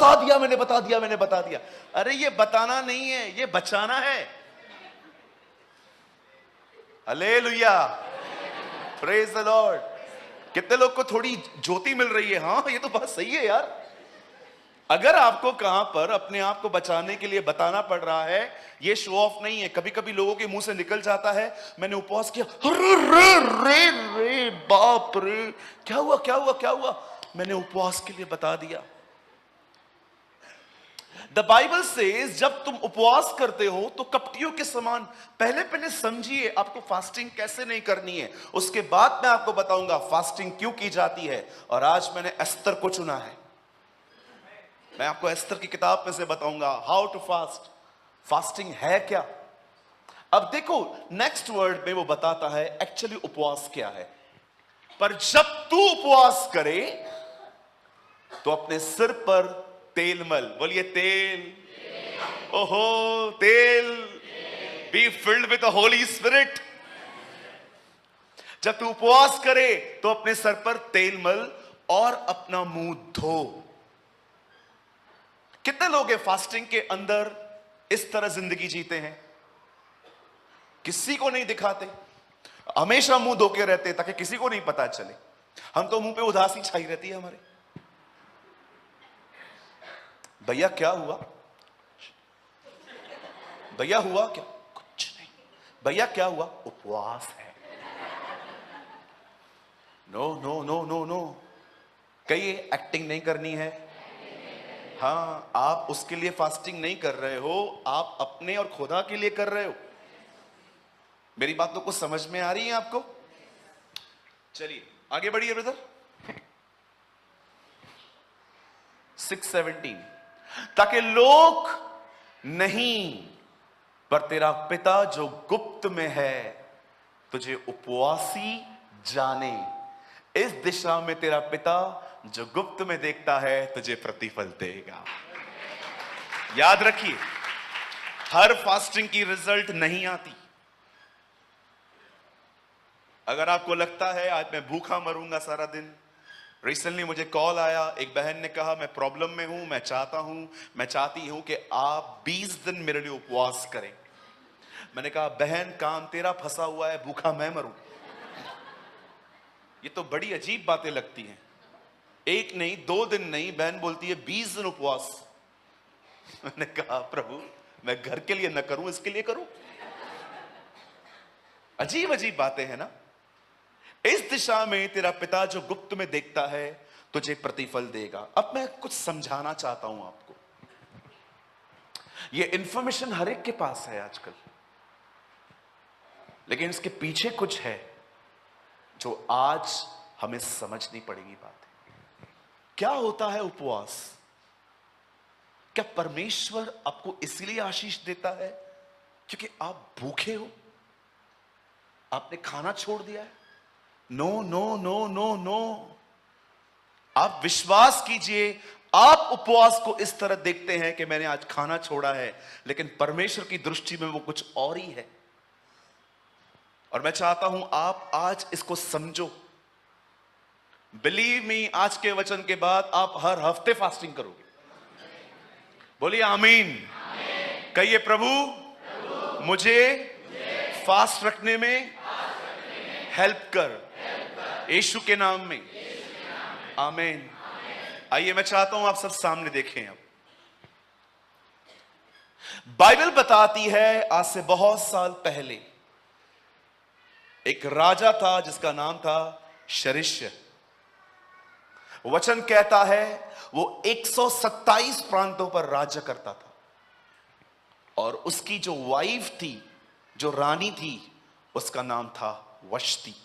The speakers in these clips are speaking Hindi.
बता दिया। अरे ये बताना नहीं है, ये बचाना है। Hallelujah, praise the Lord. कितने लोग को थोड़ी ज्योति मिल रही है? हाँ, ये तो बात सही है यार। अगर आपको कहां पर अपने आप को बचाने के लिए बताना पड़ रहा है, ये शो ऑफ नहीं है। कभी कभी लोगों के मुंह से निकल जाता है, मैंने उपवास किया, अरे रे रे रे बाप रे, क्या हुआ क्या हुआ क्या हुआ, मैंने उपवास के लिए बता दिया। द बाइबल सेज जब तुम उपवास करते हो तो कपटियों के समान पहले समझिए आपको फास्टिंग कैसे नहीं करनी है, उसके बाद मैं आपको बताऊंगा फास्टिंग क्यों की जाती है। और आज मैंने एस्तर को चुना है। मैं आपको एस्तर की किताब में से बताऊंगा हाउ टू फास्ट, फास्टिंग है क्या। अब देखो नेक्स्ट वर्ड में वो बताता है एक्चुअली उपवास क्या है। पर जब तू उपवास करे तो अपने सिर पर तेल मल, बोलिए तेल, ओहो तेल, be filled with the Holi spirit. जब तू उपवास करे तो अपने सर पर तेल मल और अपना मुंह धो। कितने लोग हैं फास्टिंग के अंदर इस तरह जिंदगी जीते हैं, किसी को नहीं दिखाते, हमेशा मुंह धो के रहते ताकि किसी को नहीं पता चले। हम तो मुंह पे उदासी छाई रहती है हमारे। भैया क्या हुआ, भैया हुआ क्या, कुछ नहीं। भैया क्या हुआ, उपवास है। No no no no no, कहिए एक्टिंग नहीं करनी है। हाँ, आप उसके लिए फास्टिंग नहीं कर रहे हो, आप अपने और खुदा के लिए कर रहे हो। मेरी बात तो कुछ समझ में आ रही है आपको? चलिए आगे बढ़िए ब्रदर। 6:17, ताकि लोग नहीं पर तेरा पिता जो गुप्त में है तुझे उपवासी जाने। इस दिशा में तेरा पिता जो गुप्त में देखता है तुझे प्रतिफल देगा। याद रखिए, हर फास्टिंग की रिजल्ट नहीं आती। अगर आपको लगता है आज मैं भूखा मरूंगा सारा दिन, रिसेंटली मुझे कॉल आया, एक बहन ने कहा मैं प्रॉब्लम में हूं, मैं चाहती हूं कि आप 20 दिन मेरे लिए उपवास करें। मैंने कहा बहन काम तेरा फंसा हुआ है, भूखा मैं मरूं। ये तो बड़ी अजीब बातें लगती हैं। एक नहीं, 2 दिन नहीं, बहन बोलती है 20 दिन उपवास। मैंने कहा प्रभु मैं घर के लिए न करूं, इसके लिए करूं। अजीब अजीब बातें हैं ना। इस दिशा में तेरा पिता जो गुप्त में देखता है तुझे प्रतिफल देगा। अब मैं कुछ समझाना चाहता हूं आपको। यह इंफॉर्मेशन हर एक के पास है आजकल, लेकिन इसके पीछे कुछ है जो आज हमें समझनी पड़ेगी बात। क्या होता है उपवास? क्या परमेश्वर आपको इसलिए आशीष देता है क्योंकि आप भूखे हो, आपने खाना छोड़ दिया है? No no no no no. आप विश्वास कीजिए, आप उपवास को इस तरह देखते हैं कि मैंने आज खाना छोड़ा है, लेकिन परमेश्वर की दृष्टि में वो कुछ और ही है। और मैं चाहता हूं आप आज इसको समझो। बिलीव मी, आज के वचन के बाद आप हर हफ्ते फास्टिंग करोगे। बोलिए आमीन। कहिए प्रभु मुझे फास्ट रखने में हेल्प कर, यीशु के नाम में, आमीन। आइए मैं चाहता हूं आप सब सामने देखें। अब बाइबल बताती है आज से बहुत साल पहले एक राजा था जिसका नाम था शरिष्य। वचन कहता है वो 127 प्रांतों पर राज्य करता था, और उसकी जो वाइफ थी, जो रानी थी, उसका नाम था वश्ती।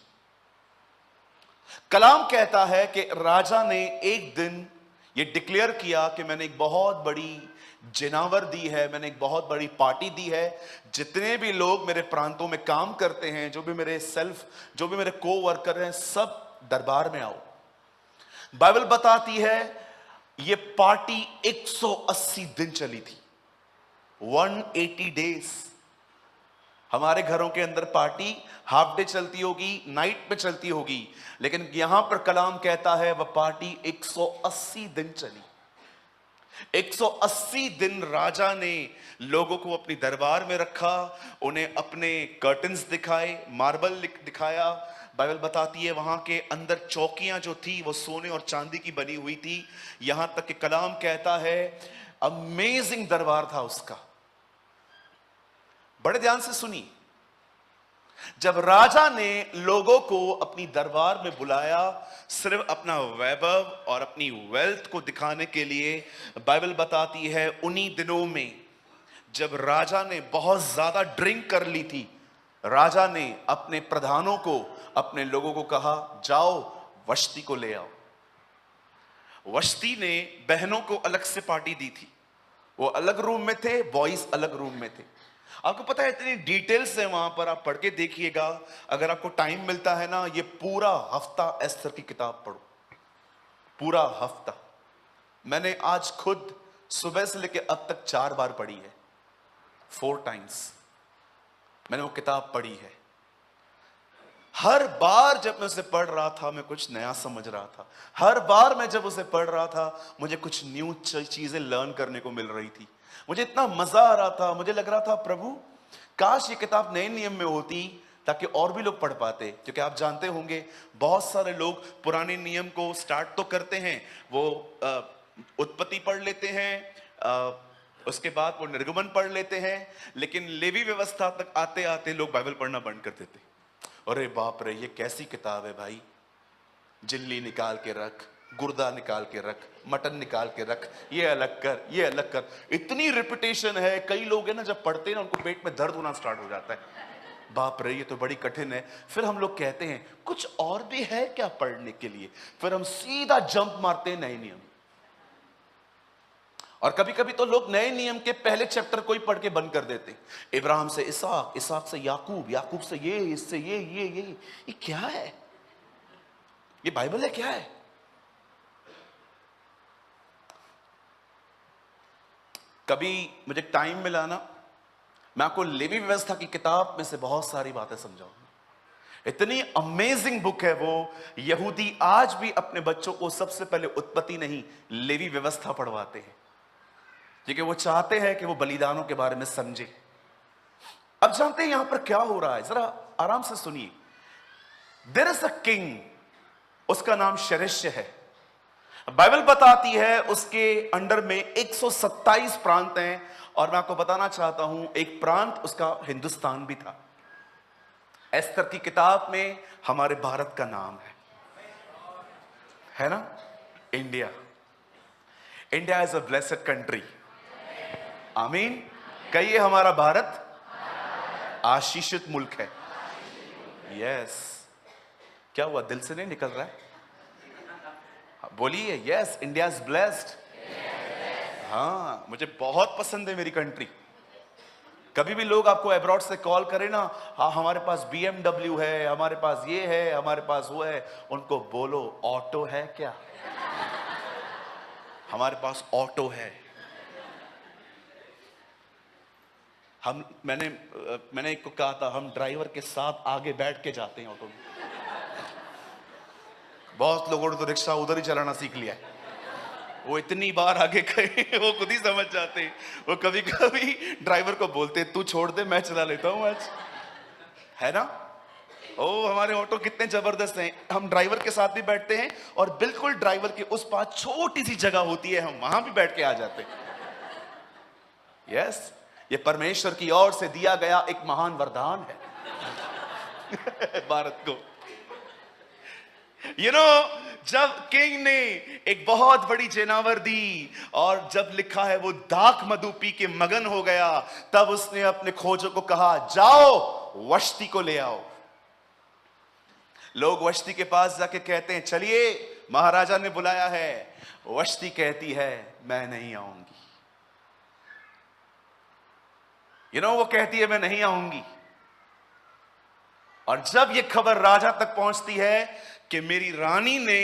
कलाम कहता है कि राजा ने एक दिन यह डिक्लेयर किया कि मैंने एक बहुत बड़ी जिनावर दी है, मैंने एक बहुत बड़ी पार्टी दी है। जितने भी लोग मेरे प्रांतों में काम करते हैं, जो भी मेरे को वर्कर हैं, सब दरबार में आओ। बाइबल बताती है यह पार्टी 180 दिन चली थी, 180 डेज। हमारे घरों के अंदर पार्टी हाफ डे चलती होगी, नाइट में चलती होगी, लेकिन यहां पर कलाम कहता है वह पार्टी 180 दिन चली। 180 दिन राजा ने लोगों को अपनी दरबार में रखा, उन्हें अपने कर्टन्स दिखाए, मार्बल दिखाया। बाइबल बताती है वहां के अंदर चौकियां जो थी वो सोने और चांदी की बनी हुई थी। यहां तक कि कलाम कहता है अमेजिंग दरबार था उसका। बड़े ध्यान से सुनिए, जब राजा ने लोगों को अपनी दरबार में बुलाया सिर्फ अपना वैभव और अपनी वेल्थ को दिखाने के लिए, बाइबल बताती है उन्हीं दिनों में जब राजा ने बहुत ज्यादा ड्रिंक कर ली थी, राजा ने अपने प्रधानों को, अपने लोगों को कहा जाओ वश्ती को ले आओ। वश्ती ने बहनों को अलग से पार्टी दी थी, वो अलग रूम में थे, बॉयज अलग रूम में थे। आपको पता है इतनी डिटेल्स है वहां पर, आप पढ़ के देखिएगा। अगर आपको टाइम मिलता है ना, ये पूरा हफ्ता एस्थर की किताब पढ़ो, पूरा हफ्ता। मैंने आज खुद सुबह से लेकर अब तक 4 बार पढ़ी है, 4 टाइम्स मैंने वो किताब पढ़ी है। हर बार जब मैं उसे पढ़ रहा था मैं कुछ नया समझ रहा था। हर बार मैं जब उसे पढ़ रहा था मुझे कुछ न्यू चीजें लर्न करने को मिल रही थी। मुझे इतना मजा आ रहा था, मुझे लग रहा था प्रभु काश ये किताब नए नियम में होती ताकि और भी लोग पढ़ पाते। क्योंकि आप जानते होंगे बहुत सारे लोग पुराने नियम को स्टार्ट तो करते हैं, वो उत्पत्ति पढ़ लेते हैं, उसके बाद वो निर्गमन पढ़ लेते हैं, लेकिन लेवी व्यवस्था तक आते आते लोग बाइबल पढ़ना बंद कर देते। अरे बाप रे, ये कैसी किताब है भाई, जिल्ली निकाल के रख, गुर्दा निकाल के रख, मटन निकाल के रख, ये अलग कर, ये अलग कर। इतनी रिपीटेशन है, कई लोग है ना जब पढ़ते हैं ना उनको पेट में दर्द होना स्टार्ट हो जाता है। बाप रे ये तो बड़ी कठिन है। फिर हम लोग कहते हैं कुछ और भी है क्या पढ़ने के लिए, फिर हम सीधा जंप मारते हैं नए नियम। और कभी कभी तो लोग नए नियम के पहले चैप्टर को ही पढ़ के बंद कर देते। इब्राहिम से इसहाक, इसहाक से याकूब, याकूब से ये, इससे ये क्या है? ये बाइबल है क्या है? कभी मुझे टाइम मिला ना, मैं आपको लेवी व्यवस्था की किताब में से बहुत सारी बातें समझाऊंगा। इतनी अमेजिंग बुक है वो। यहूदी आज भी अपने बच्चों को सबसे पहले उत्पत्ति नहीं लेवी व्यवस्था पढ़वाते हैं, क्योंकि वो चाहते हैं कि वो बलिदानों के बारे में समझे। अब जानते हैं यहां पर क्या हो रहा है, जरा आराम से सुनिए। देयर इज अ किंग, उसका नाम शरेश्य है। बाइबल बताती है उसके अंडर में 127 प्रांत हैं, और मैं आपको बताना चाहता हूं एक प्रांत उसका हिंदुस्तान भी था। एस्तर की किताब में हमारे भारत का नाम है ना, India. India is a blessed country. आमीन। कहिए हमारा भारत आशीषित मुल्क है। यस। क्या हुआ, दिल से नहीं निकल रहा है? बोलिए यस, इंडिया इज ब्लेस्ड। हाँ, मुझे बहुत पसंद है मेरी कंट्री। कभी भी लोग आपको अब्रॉड से कॉल करें ना, हाँ हमारे पास BMW है, हमारे पास ये है, हमारे पास वो है, उनको बोलो ऑटो है क्या? हमारे पास ऑटो है। मैंने एक को कहा था हम ड्राइवर के साथ आगे बैठ के जाते हैं ऑटो में। बहुत लोगों ने तो रिक्शा उधर ही चलाना सीख लिया है, वो इतनी बार आगे गए वो खुद ही समझ जाते। वो कभी कभी ड्राइवर को बोलते तू छोड़ दे मैं चला लेता हूं आज, है ना। ओ हमारे ऑटो कितने जबरदस्त हैं। हम ड्राइवर के साथ भी बैठते हैं और बिल्कुल ड्राइवर के उस पास छोटी सी जगह होती है, हम वहां भी बैठ के आ जाते हैं। यस, ये परमेश्वर की ओर से दिया गया एक महान वरदान है भारत को। जब किंग ने एक बहुत बड़ी जेनावर दी और जब लिखा है वो दाख मधु पी के मगन हो गया, तब उसने अपने खोजों को कहा जाओ वश्ती को ले आओ। लोग वश्ती के पास जाके कहते हैं चलिए महाराजा ने बुलाया है। वश्ती कहती है मैं नहीं आऊंगी। वो कहती है मैं नहीं आऊंगी। और जब यह खबर राजा तक पहुंचती है कि मेरी रानी ने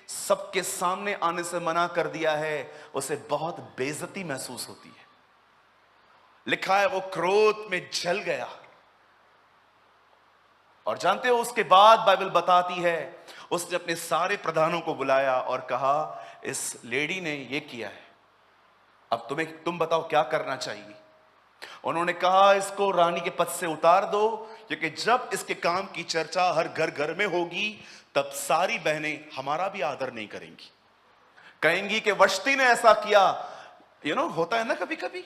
सबके सामने आने से मना कर दिया है, उसे बहुत बेइज्जती महसूस होती है। लिखा है वो क्रोध में जल गया। और जानते हो उसके बाद बाइबल बताती है उसने अपने सारे प्रधानों को बुलाया और कहा इस लेडी ने ये किया है, अब तुम बताओ क्या करना चाहिए। उन्होंने कहा इसको रानी के पद से उतार दो, क्योंकि जब इसके काम की चर्चा हर घर घर में होगी तब सारी बहनें हमारा भी आदर नहीं करेंगी, कहेंगी कि वष्टी ने ऐसा किया। होता है ना कभी कभी,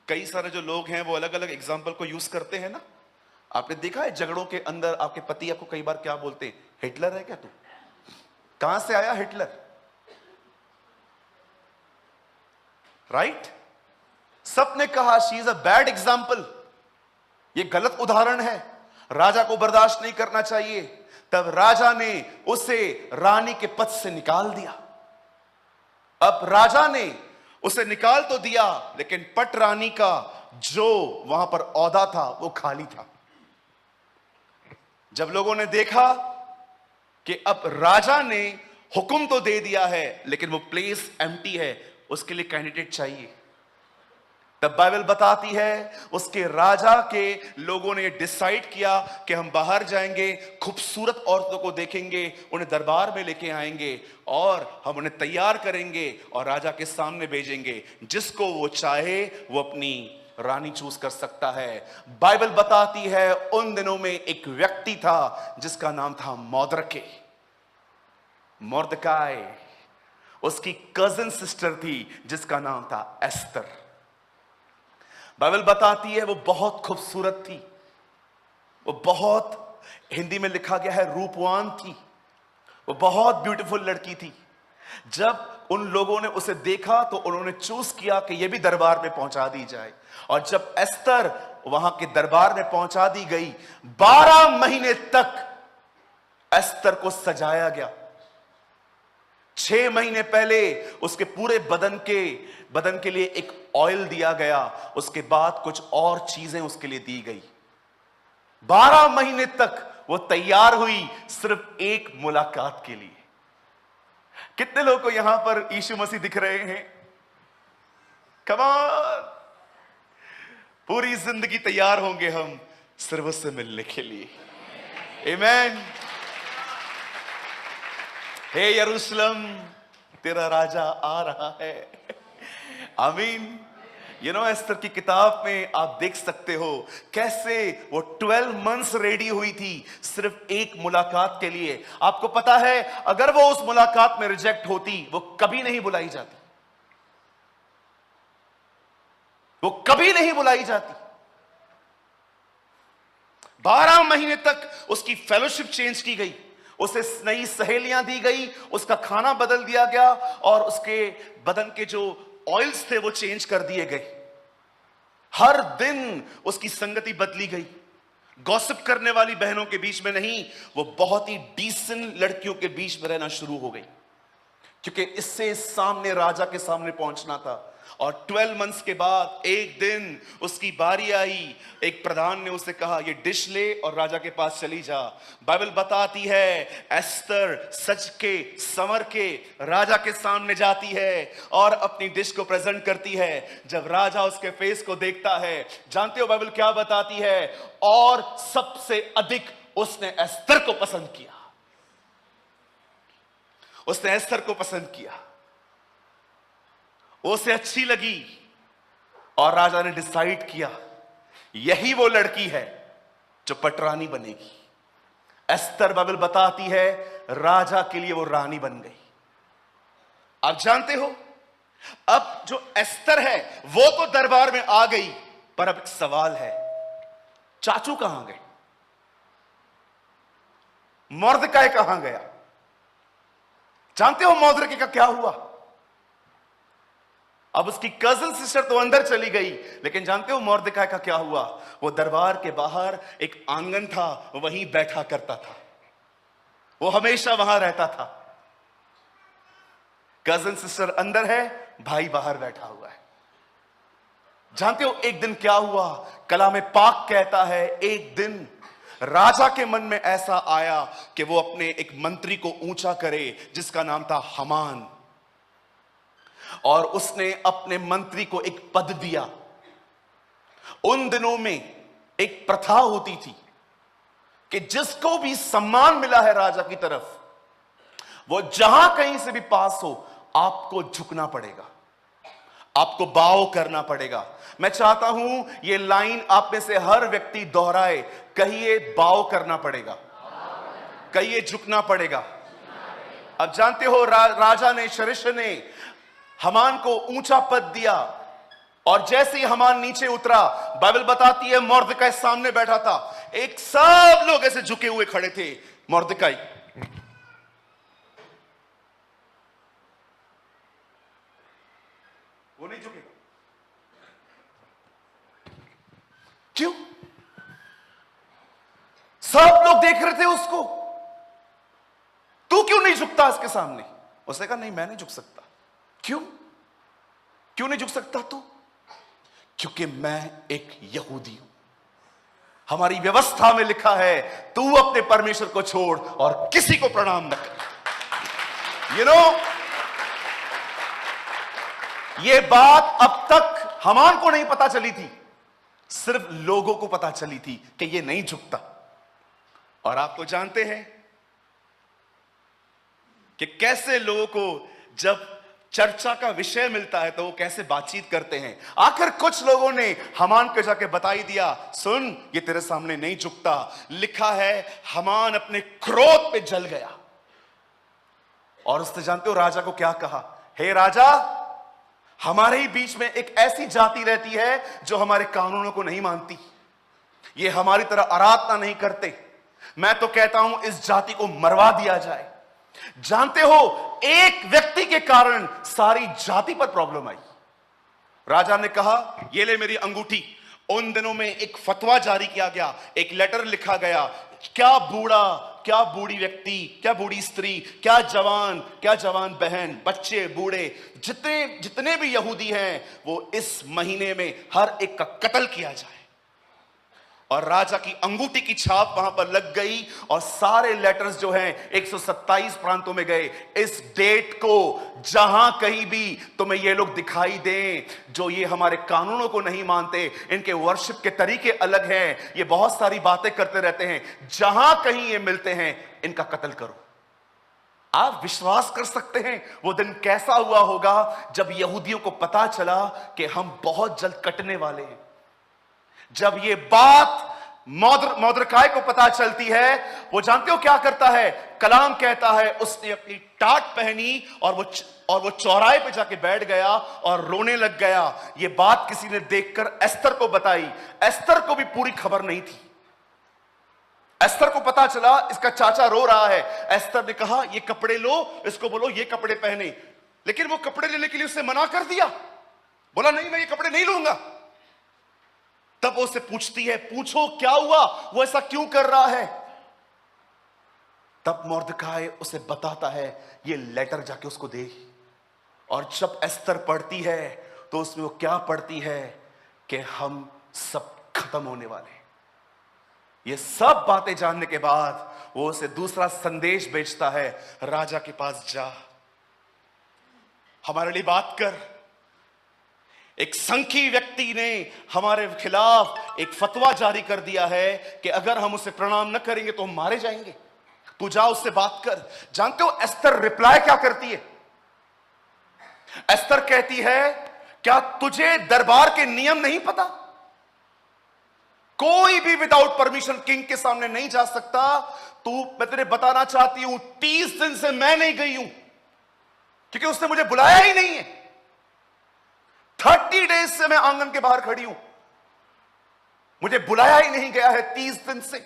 कई सारे जो लोग हैं वो अलग अलग एग्जाम्पल को यूज करते हैं ना। आपने देखा है झगड़ों के अंदर आपके पति आपको कई बार क्या बोलते हैं, हिटलर है क्या तू, कहां से आया हिटलर, राइट? सबने कहा she is a bad example, ये गलत उदाहरण है, राजा को बर्दाश्त नहीं करना चाहिए। तब राजा ने उसे रानी के पद से निकाल दिया। अब राजा ने उसे निकाल तो दिया, लेकिन पट रानी का जो वहां पर औहदा था वो खाली था। जब लोगों ने देखा कि अब राजा ने हुक्म तो दे दिया है लेकिन वो प्लेस एम्प्टी है, उसके लिए कैंडिडेट चाहिए, तब बाइबल बताती है उसके राजा के लोगों ने डिसाइड किया कि हम बाहर जाएंगे, खूबसूरत औरतों को देखेंगे, उन्हें दरबार में लेके आएंगे और हम उन्हें तैयार करेंगे और राजा के सामने भेजेंगे। जिसको वो चाहे वो अपनी रानी चूज कर सकता है। बाइबल बताती है उन दिनों में एक व्यक्ति था जिसका नाम था मौद्रके, मोर्दकाई। उसकी कजिन सिस्टर थी जिसका नाम था एस्तर। बाइबल बताती है वो बहुत खूबसूरत थी, वो बहुत, हिंदी में लिखा गया है रूपवान थी, वो बहुत ब्यूटीफुल लड़की थी। जब उन लोगों ने उसे देखा तो उन्होंने चूज किया कि ये भी दरबार में पहुंचा दी जाए। और जब एस्तर वहां के दरबार में पहुंचा दी गई, 12 महीने तक एस्तर को सजाया गया। 6 महीने पहले उसके पूरे बदन के लिए एक ऑयल दिया गया, उसके बाद कुछ और चीजें उसके लिए दी गई। 12 महीने तक वो तैयार हुई सिर्फ एक मुलाकात के लिए। कितने लोगों को यहां पर यीशु मसीह दिख रहे हैं? कम ऑन, पूरी जिंदगी तैयार होंगे हम सिर्फ उससे मिलने के लिए। आमीन। हे यरूशलेम, तेरा राजा आ रहा है। आमीन। एस्तर की किताब में आप देख सकते हो कैसे वो 12 मंथ्स रेडी हुई थी सिर्फ एक मुलाकात के लिए। आपको पता है अगर वो उस मुलाकात में रिजेक्ट होती, वो कभी नहीं बुलाई जाती, वो कभी नहीं बुलाई जाती। 12 महीने तक उसकी फेलोशिप चेंज की गई, उसे नई सहेलियां दी गई, उसका खाना बदल दिया गया और उसके बदन के जो ऑयल्स थे वो चेंज कर दिए गए। हर दिन उसकी संगति बदली गई। गॉसिप करने वाली बहनों के बीच में नहीं, वो बहुत ही डिसेंट लड़कियों के बीच में रहना शुरू हो गई, क्योंकि इससे सामने राजा के सामने पहुंचना था। और 12 मंथ्स के बाद एक दिन उसकी बारी आई। एक प्रधान ने उसे कहा ये डिश ले और राजा के पास चली जा। बाइबल बताती है एस्तर सज के संवर के राजा के सामने जाती है और अपनी डिश को प्रेजेंट करती है। जब राजा उसके फेस को देखता है, जानते हो बाइबल क्या बताती है? और सबसे अधिक उसने एस्तर को पसंद किया। उसने एस्तर को पसंद किया, उसे अच्छी लगी और राजा ने डिसाइड किया यही वो लड़की है जो पटरानी बनेगी। एस्तर, बाइबल बताती है, राजा के लिए वो रानी बन गई। आप जानते हो अब जो एस्तर है वो तो दरबार में आ गई, पर अब एक सवाल है, चाचू कहां गए? मोर्दकाई कहां गया? जानते हो मोर्दकाई का क्या हुआ? अब उसकी कजिन सिस्टर तो अंदर चली गई, लेकिन जानते हो मोर्दकाई का क्या हुआ? वो दरबार के बाहर एक आंगन था, वहीं बैठा करता था, वो हमेशा वहां रहता था। कजिन सिस्टर अंदर है, भाई बाहर बैठा हुआ है। जानते हो एक दिन क्या हुआ? कलाम पाक कहता है एक दिन राजा के मन में ऐसा आया कि वो अपने एक मंत्री को ऊंचा करे जिसका नाम था हमान, और उसने अपने मंत्री को एक पद दिया। उन दिनों में एक प्रथा होती थी कि जिसको भी सम्मान मिला है राजा की तरफ, वो जहां कहीं से भी पास हो आपको झुकना पड़ेगा। आपको बाव करना पड़ेगा। मैं चाहता हूं ये लाइन आप में से हर व्यक्ति दोहराए। कहिए बाव करना पड़ेगा, कहिए झुकना पड़ेगा। अब जानते हो राजा ने, शरिश ने हमान को ऊंचा पद दिया, और जैसे ही हमान नीचे उतरा, बाइबल बताती है मोर्दकाई सामने बैठा था। एक सब लोग ऐसे झुके हुए खड़े थे। मोर्दकाई वो नहीं झुकेगा। क्यों? सब लोग देख रहे थे उसको। तू क्यों नहीं झुकता इसके सामने? उसने कहा नहीं, मैं नहीं झुक सकता। क्यों? क्यों नहीं झुक सकता तू? क्योंकि मैं एक यहूदी हूं। हमारी व्यवस्था में लिखा है तू अपने परमेश्वर को छोड़ और किसी को प्रणाम न कर। यू नो, ये बात अब तक हमान को नहीं पता चली थी, सिर्फ लोगों को पता चली थी कि ये नहीं झुकता। और आप तो जानते हैं कि कैसे लोगों को जब चर्चा का विषय मिलता है तो वो कैसे बातचीत करते हैं। आखिर कुछ लोगों ने हमान को जाके बताई दिया, सुन ये तेरे सामने नहीं झुकता। लिखा है हमान अपने क्रोध पे जल गया, और उसने जानते हो राजा को क्या कहा? हे राजा, हमारे ही बीच में एक ऐसी जाति रहती है जो हमारे कानूनों को नहीं मानती, ये हमारी तरह आराधना नहीं करते। मैं तो कहता हूं इस जाति को मरवा दिया जाए। जानते हो, एक व्यक्ति के कारण सारी जाति पर प्रॉब्लम आई। राजा ने कहा ये ले मेरी अंगूठी। उन दिनों में एक फतवा जारी किया गया, एक लेटर लिखा गया। क्या बूढ़ा, क्या बूढ़ी व्यक्ति, क्या बूढ़ी स्त्री, क्या जवान बहन, बच्चे, बूढ़े, जितने भी यहूदी हैं, वो इस महीने में हर एक का कत्ल किया जाए। और राजा की अंगूठी की छाप वहां पर लग गई, और सारे लेटर्स जो हैं 127 प्रांतों में गए। इस डेट को जहां कहीं भी तुम्हें ये लोग दिखाई दें जो ये हमारे कानूनों को नहीं मानते, इनके वर्शिप के तरीके अलग हैं, ये बहुत सारी बातें करते रहते हैं, जहां कहीं ये मिलते हैं इनका कत्ल करो। आप विश्वास कर सकते हैं वो दिन कैसा हुआ होगा जब यहूदियों को पता चला कि हम बहुत जल्द कटने वाले हैं। जब ये बात मोर्दकाई को पता चलती है, वो जानते हो क्या करता है? कलाम कहता है उसने अपनी टाट पहनी और वो चौराहे पे जाके बैठ गया और रोने लग गया। ये बात किसी ने देखकर एस्तर को बताई। एस्तर को भी पूरी खबर नहीं थी। एस्तर को पता चला इसका चाचा रो रहा है। एस्तर ने कहा ये कपड़े लो, इसको बोलो ये कपड़े पहने। लेकिन वो कपड़े लेने के लिए उससे मना कर दिया, बोला नहीं मैं ये कपड़े नहीं लूंगा। तब वो उससे पूछती है, पूछो क्या हुआ, वो ऐसा क्यों कर रहा है? तब मोर्दकाई उसे बताता है ये लेटर जाके उसको दे। और जब एस्तर पढ़ती है तो उसमें वो क्या पढ़ती है कि हम सब खत्म होने वाले। ये सब बातें जानने के बाद वो उसे दूसरा संदेश भेजता है, राजा के पास जा, हमारे लिए बात कर। एक संखी व्यक्ति ने हमारे खिलाफ एक फतवा जारी कर दिया है कि अगर हम उसे प्रणाम न करेंगे तो हम मारे जाएंगे। तू जा उससे बात कर। जानते हो एस्तर रिप्लाई क्या करती है? एस्तर कहती है क्या तुझे दरबार के नियम नहीं पता? कोई भी विदाउट परमिशन किंग के सामने नहीं जा सकता। मैं तुझे बताना चाहती हूं 30 दिन से मैं नहीं गई हूं क्योंकि उसने मुझे बुलाया ही नहीं है। 30 डेज से मैं आंगन के बाहर खड़ी हूं, मुझे बुलाया ही नहीं गया है 30 दिन से।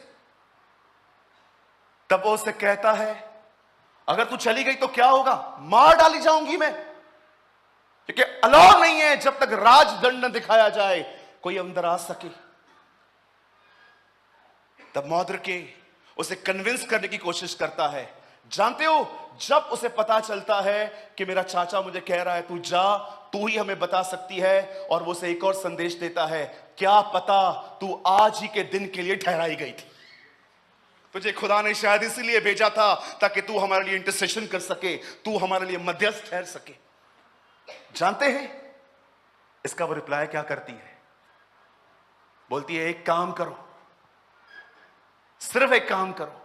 तब वो उसे कहता है अगर तू चली गई तो क्या होगा? मार डाली जाऊंगी मैं, क्योंकि अलाउ नहीं है जब तक राजदंड न दिखाया जाए कोई अंदर आ सके। तब मोर्दकाई उसे कन्विंस करने की कोशिश करता है। जानते हो जब उसे पता चलता है कि मेरा चाचा मुझे कह रहा है तू जा, तू ही हमें बता सकती है, और वो उसे एक और संदेश देता है, क्या पता तू आज ही के दिन के लिए ठहराई गई थी, तुझे खुदा ने शायद इसीलिए भेजा था ताकि तू हमारे लिए इंटरसेशन कर सके, तू हमारे लिए मध्यस्थ ठहर सके। जानते हैं इसका वो रिप्लाई क्या करती है? बोलती है एक काम करो, सिर्फ एक काम करो,